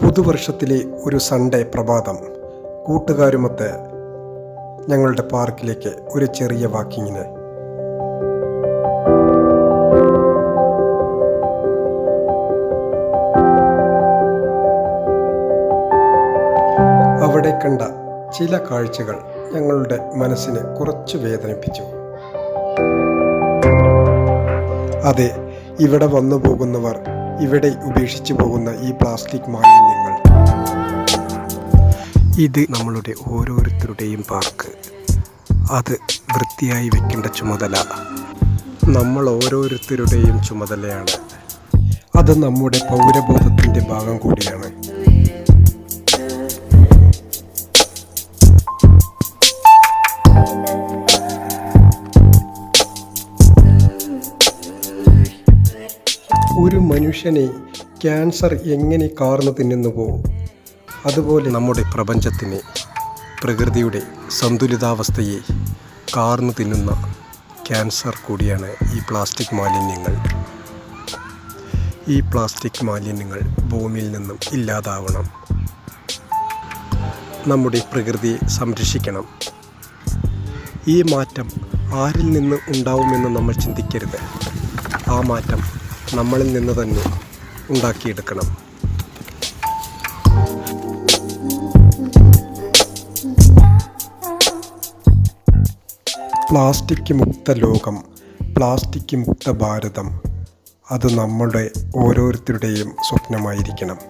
പുതുവർഷത്തിലെ ഒരു സൺഡേ പ്രഭാതം കൂട്ടുകാരുമൊത്ത് ഞങ്ങളുടെ പാർക്കിലേക്ക് ഒരു ചെറിയ വാക്കിങ്ങിന്. അവിടെ കണ്ട ചില കാഴ്ചകൾ ഞങ്ങളുടെ മനസ്സിനെ കുറച്ച് വേദനിപ്പിച്ചു. അതെ, ഇവിടെ വന്നു പോകുന്നവർ ഇവിടെ ഉപേക്ഷിച്ചു പോകുന്ന ഈ പ്ലാസ്റ്റിക് മാലിന്യങ്ങൾ, ഇത് നമ്മളുടെ ഓരോരുത്തരുടെയും പാർക്ക്. അത് വൃത്തിയായി വെക്കേണ്ട ചുമതല നമ്മൾ ഓരോരുത്തരുടെയും ചുമതലയാണ്. അത് നമ്മുടെ പൗരബോധത്തിൻ്റെ ഭാഗം കൂടിയാണ്. ഒരു മനുഷ്യനെ ക്യാൻസർ എങ്ങനെ കാർന്നു തിന്നുന്നുവോ അതുപോലെ നമ്മുടെ പ്രപഞ്ചത്തിനെ, പ്രകൃതിയുടെ സന്തുലിതാവസ്ഥയെ കാർന്നു തിന്നുന്ന ക്യാൻസർ കൂടിയാണ് ഈ പ്ലാസ്റ്റിക് മാലിന്യങ്ങൾ. ഈ പ്ലാസ്റ്റിക് മാലിന്യങ്ങൾ ഭൂമിയിൽ നിന്നും ഇല്ലാതാവണം. നമ്മുടെ പ്രകൃതിയെ സംരക്ഷിക്കണം. ഈ മാറ്റം ആരിൽ നിന്ന് ഉണ്ടാവുമെന്ന് നമ്മൾ ചിന്തിക്കരുത്. ആ മാറ്റം നമ്മളിൽ നിന്ന് തന്നെ ഉണ്ടാക്കിയെടുക്കണം. പ്ലാസ്റ്റിക് മുക്ത ലോകം, പ്ലാസ്റ്റിക് മുക്ത ഭാരതം, അത് നമ്മുടെ ഓരോരുത്തരുടെയും സ്വപ്നമായിരിക്കണം.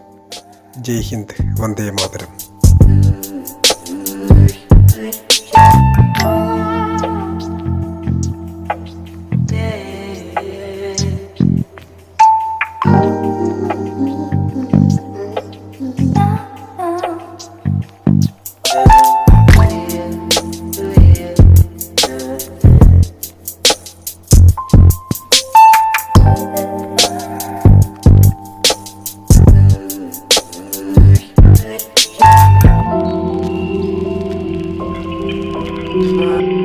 ജയ് ഹിന്ദ്, വന്ദേ മാതരം. Bye.